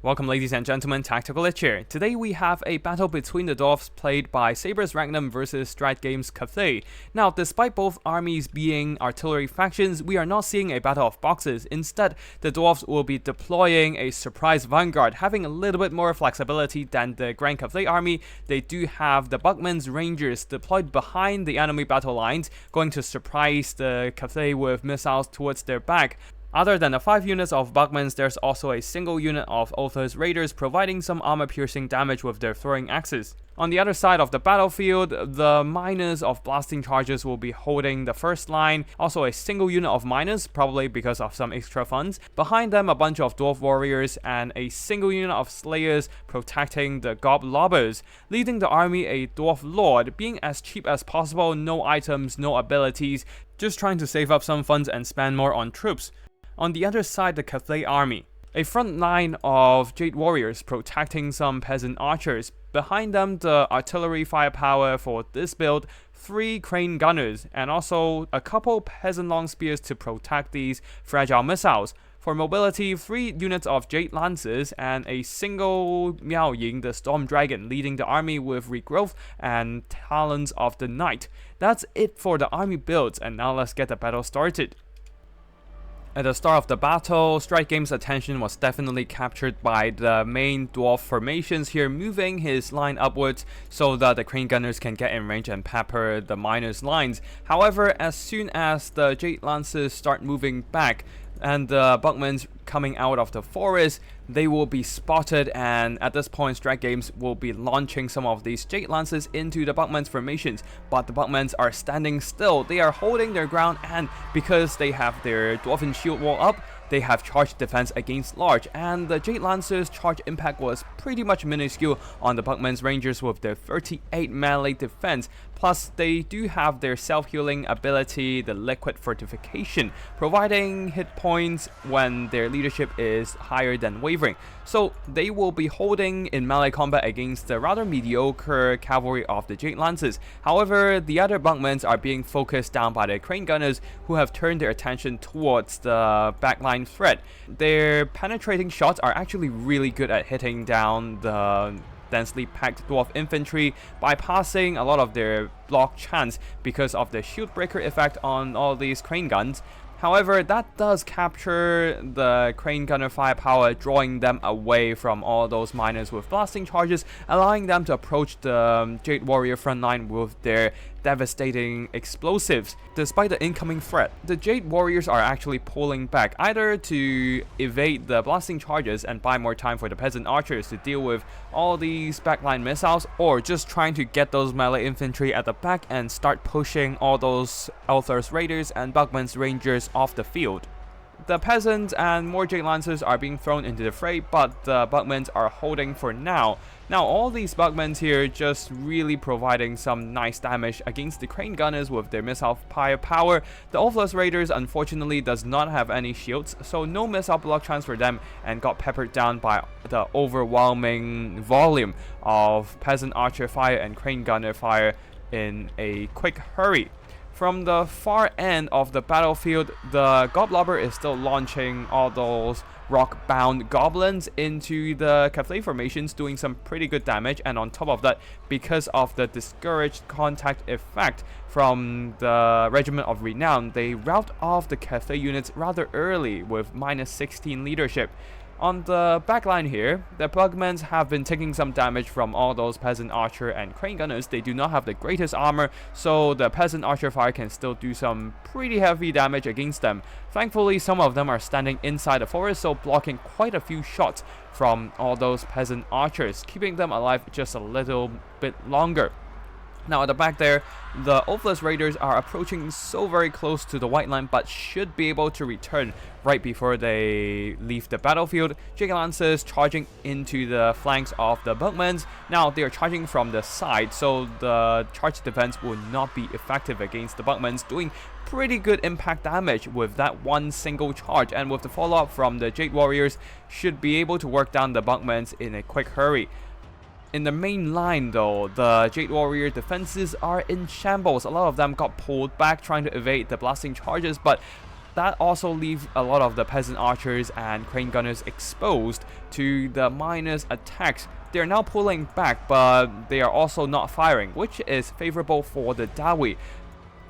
Welcome ladies and gentlemen, Tactical Lich here. Today we have a battle between the Dwarfs played by Saber's Magnum versus Strat Games Cathay. Now, despite both armies being artillery factions, we are not seeing a battle of boxes. Instead, the Dwarfs will be deploying a surprise vanguard, having a little bit more flexibility than the Grand Cathay army. They do have the Bugman's Rangers deployed behind the enemy battle lines, going to surprise the Cathay with missiles towards their back. Other than the 5 units of Bugmans, there's also a single unit of Ulthur's Raiders providing some armor-piercing damage with their throwing axes. On the other side of the battlefield, the miners of blasting charges will be holding the first line, also a single unit of miners, probably because of some extra funds. Behind them, a bunch of dwarf warriors and a single unit of slayers protecting the goblobbers. Leading the army, a dwarf lord, being as cheap as possible, no items, no abilities, just trying to save up some funds and spend more on troops. On the other side, the Cathay army. A front line of Jade warriors protecting some peasant archers. Behind them, the artillery firepower for this build, 3 crane gunners, and also a couple peasant long spears to protect these fragile missiles. For mobility, 3 units of Jade Lancers and a single Miao Ying, the Storm Dragon, leading the army with regrowth and Talons of the Night. That's it for the army builds, and now let's get the battle started. At the start of the battle, Strike Game's attention was definitely captured by the main dwarf formations here, moving his line upwards so that the crane gunners can get in range and pepper the miners' lines. However, as soon as the Jade Lancers start moving back and the Bugmans coming out of the forest, they will be spotted, and at this point Strike Games will be launching some of these Jade Lancers into the Bugman's formations, but the Bugmans are standing still. They are holding their ground, and because they have their Dwarven shield wall up, they have charge defense against large, and the Jade Lancers' charge impact was pretty much minuscule on the Bugman's Rangers with their 38 melee defense. Plus, they do have their self-healing ability, the Liquid Fortification, providing hit points when their leadership is higher than Wavering. So they will be holding in melee combat against the rather mediocre cavalry of the Jade Lancers. However, the other Bugmans are being focused down by the crane gunners, who have turned their attention towards the backline threat. Their penetrating shots are actually really good at hitting down the densely packed dwarf infantry, bypassing a lot of their block chance because of the shield breaker effect on all these crane guns. However, that does capture the crane gunner firepower, drawing them away from all those miners with blasting charges, allowing them to approach the Jade Warrior front line with their devastating explosives. Despite the incoming threat, the Jade Warriors are actually pulling back, either to evade the blasting charges and buy more time for the peasant archers to deal with all these backline missiles, or just trying to get those melee infantry at the back and start pushing all those Ulthur's Raiders and Bugman's Rangers off the field. The peasants and more Jade Lancers are being thrown into the fray, but the Bugmans are holding for now. Now, all these Bugmans here just really providing some nice damage against the crane gunners with their missile firepower. The Ulthur's Raiders unfortunately does not have any shields, so no missile block chance for them, and got peppered down by the overwhelming volume of peasant archer fire and crane gunner fire in a quick hurry. From the far end of the battlefield, the Goblobber is still launching all those rock-bound goblins into the Cathay formations, doing some pretty good damage. And on top of that, because of the discouraged contact effect from the Regiment of Renown, they rout off the Cathay units rather early with -16 leadership. On the backline here, the Bugmans have been taking some damage from all those peasant archer and crane gunners. They do not have the greatest armor, so the peasant archer fire can still do some pretty heavy damage against them. Thankfully, some of them are standing inside the forest, so blocking quite a few shots from all those peasant archers, keeping them alive just a little bit longer. Now at the back there, the Ulthur's Raiders are approaching so very close to the white line, but should be able to return right before they leave the battlefield. Jade Lancers charging into the flanks of the Bugmans. Now they are charging from the side, so the charge defense will not be effective against the Bugmans, doing pretty good impact damage with that one single charge, and with the follow-up from the Jade Warriors, should be able to work down the Bugmans in a quick hurry. In the main line though, the Jade Warrior defenses are in shambles. A lot of them got pulled back trying to evade the blasting charges, but that also leaves a lot of the peasant archers and crane gunners exposed to the miners' attacks. They are now pulling back, but they are also not firing, which is favorable for the Dawi.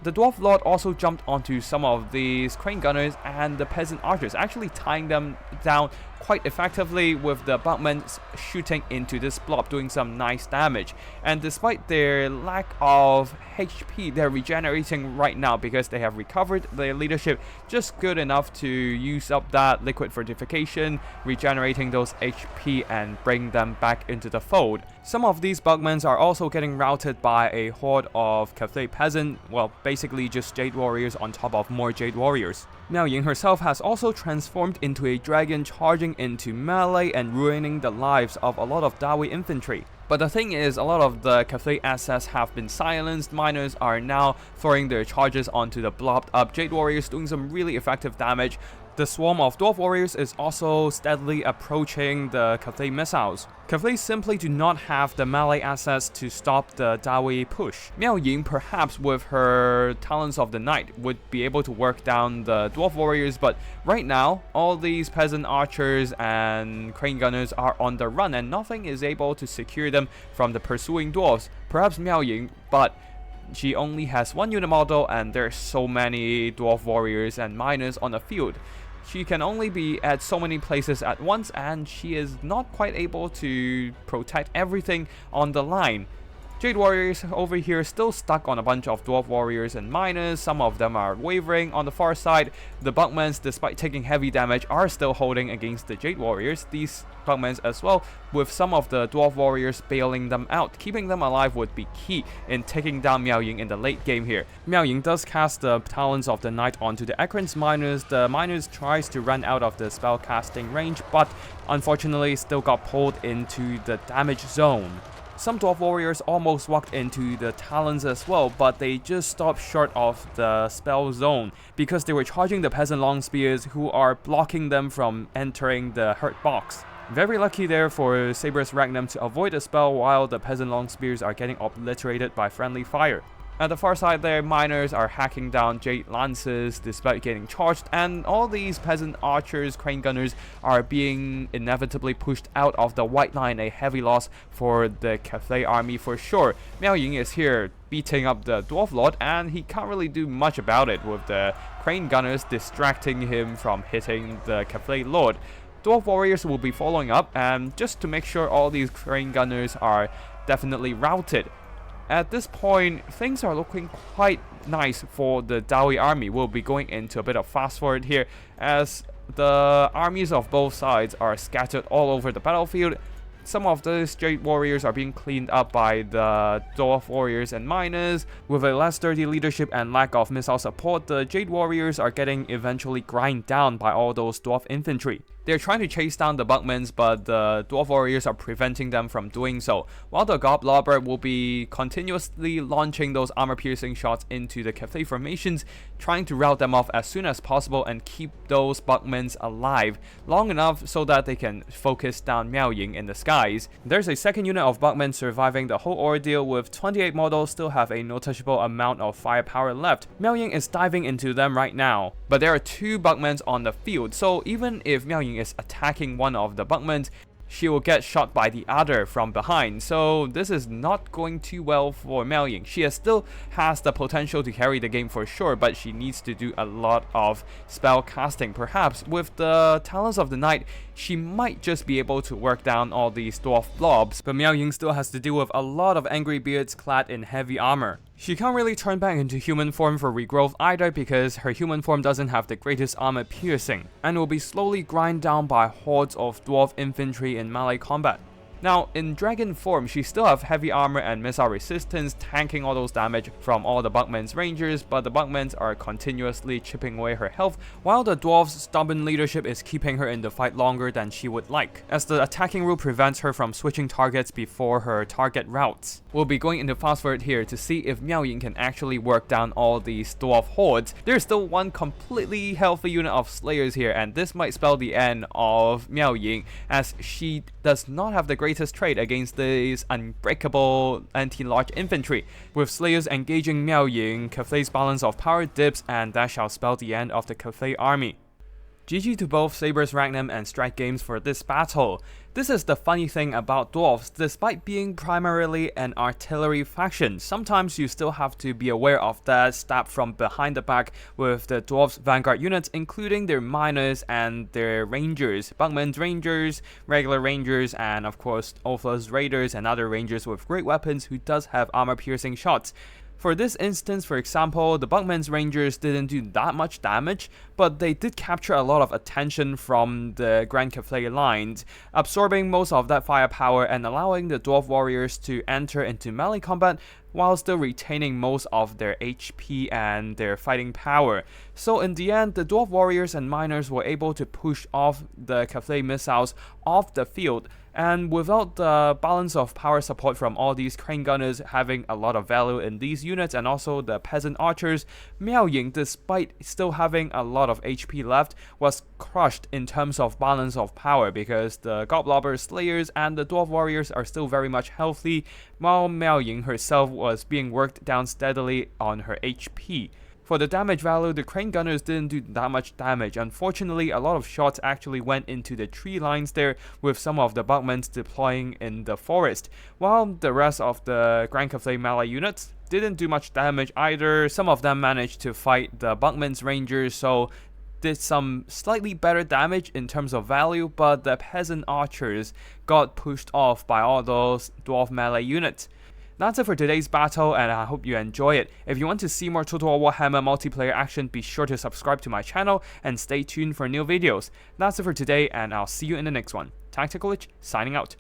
The Dwarf Lord also jumped onto some of these crane gunners and the peasant archers, actually tying them down quite effectively, with the Bugman shooting into this blob, doing some nice damage. And despite their lack of HP, they're regenerating right now because they have recovered their leadership just good enough to use up that liquid fortification, regenerating those HP and bring them back into the fold. Some of these Bugmans are also getting routed by a horde of Cathay peasant, well, basically just Jade Warriors on top of more Jade Warriors. Miao Ying herself has also transformed into a dragon, charging into melee and ruining the lives of a lot of Dawi infantry. But the thing is, a lot of the Cathay assets have been silenced. Miners are now throwing their charges onto the blobbed up Jade Warriors, doing some really effective damage. The swarm of Dwarf Warriors is also steadily approaching the Cathay missiles. Cathay simply do not have the melee assets to stop the Dawi push. Miao Ying, perhaps with her Talents of the Night, would be able to work down the Dwarf Warriors, but right now, all these peasant archers and crane gunners are on the run and nothing is able to secure them from the pursuing dwarves. Perhaps Miao Ying, but she only has one unit model and there's so many Dwarf Warriors and miners on the field. She can only be at so many places at once, and she is not quite able to protect everything on the line. Jade Warriors over here still stuck on a bunch of Dwarf Warriors and miners. Some of them are wavering. On the far side, the Bugmans, despite taking heavy damage, are still holding against the Jade Warriors. These Bugmans as well, with some of the Dwarf Warriors bailing them out. Keeping them alive would be key in taking down Miao Ying in the late game here. Miao Ying does cast the Talents of the Night onto the Ekran's miners. The miners tries to run out of the spell casting range, but unfortunately still got pulled into the damage zone. Some Dwarf Warriors almost walked into the Talons as well, but they just stopped short of the spell zone because they were charging the Peasant Long Spears, who are blocking them from entering the hurt box. Very lucky there for Saber's Regnum to avoid a spell while the Peasant Long Spears are getting obliterated by friendly fire. At the far side there, miners are hacking down Jade Lances despite getting charged, and all these peasant archers, crane gunners are being inevitably pushed out of the white line, a heavy loss for the Cathay army for sure. Miao Ying is here beating up the Dwarf Lord, and he can't really do much about it with the crane gunners distracting him from hitting the Cathay Lord. Dwarf Warriors will be following up, and just to make sure all these crane gunners are definitely routed. At this point, things are looking quite nice for the Dawi army. We'll be going into a bit of fast forward here as the armies of both sides are scattered all over the battlefield. Some of those Jade Warriors are being cleaned up by the Dwarf Warriors and miners. With a less sturdy leadership and lack of missile support, the Jade Warriors are getting eventually grind down by all those Dwarf infantry. They're trying to chase down the Bugmans, but the Dwarf Warriors are preventing them from doing so, while the Goblobber will be continuously launching those armor-piercing shots into the Cathay formations, trying to rout them off as soon as possible and keep those Bugmans alive long enough so that they can focus down Miao Ying in the skies. There's a second unit of Bugmen surviving the whole ordeal, with 28 models still have a noticeable amount of firepower left. Miao Ying is diving into them right now, but there are two Bugmans on the field, so even if Miao Ying is attacking one of the Bugmans, she will get shot by the other from behind, so this is not going too well for Miao Ying. She still has the potential to carry the game for sure, but she needs to do a lot of spell casting. Perhaps with the Talents of the Night, she might just be able to work down all these dwarf blobs, but Miao Ying still has to deal with a lot of angry beards clad in heavy armor. She can't really turn back into human form for regrowth either because her human form doesn't have the greatest armor piercing, and will be slowly grind down by hordes of dwarf infantry in melee combat. Now, in dragon form, she still have heavy armor and missile resistance, tanking all those damage from all the Bugman's rangers, but the Bugmans are continuously chipping away her health, while the dwarf's stubborn leadership is keeping her in the fight longer than she would like, as the attacking rule prevents her from switching targets before her target routes. We'll be going into fast forward here to see if Miao Ying can actually work down all these dwarf hordes. There's still one completely healthy unit of slayers here, and this might spell the end of Miao Ying, as she does not have the great greatest trait against these unbreakable anti-large infantry, with Slayers engaging Miao Ying. Cathay's balance of power dips, and that shall spell the end of the Cathay army. GG to both Sabres Magnum and Strike Games for this battle. This is the funny thing about Dwarfs. Despite being primarily an artillery faction, sometimes you still have to be aware of that stab from behind the back with the Dwarfs Vanguard units, including their miners and their rangers, Bugman's rangers, regular rangers, and of course Olfa's raiders and other rangers with great weapons who does have armor-piercing shots. For this instance, for example, the Bugman's Rangers didn't do that much damage, but they did capture a lot of attention from the Grand Cathay lines, absorbing most of that firepower and allowing the Dwarf Warriors to enter into melee combat while still retaining most of their HP and their fighting power. So in the end, the Dwarf Warriors and Miners were able to push off the Cathay missiles off the field, and without the balance of power support from all these crane gunners having a lot of value in these units, and also the peasant archers, Miao Ying, despite still having a lot of HP left, was crushed in terms of balance of power because the Gobblobber Slayers and the Dwarf Warriors are still very much healthy, while Miao Ying herself was being worked down steadily on her HP. For the damage value, the crane gunners didn't do that much damage. Unfortunately, a lot of shots actually went into the tree lines there, with some of the Bugmans deploying in the forest, while the rest of the Grand Cathay melee units didn't do much damage either. Some of them managed to fight the Bugman's Rangers, so did some slightly better damage in terms of value, but the peasant archers got pushed off by all those dwarf melee units. That's it for today's battle, and I hope you enjoy it. If you want to see more Total Warhammer multiplayer action, be sure to subscribe to my channel and stay tuned for new videos. That's it for today, and I'll see you in the next one. Tactical Lich, signing out.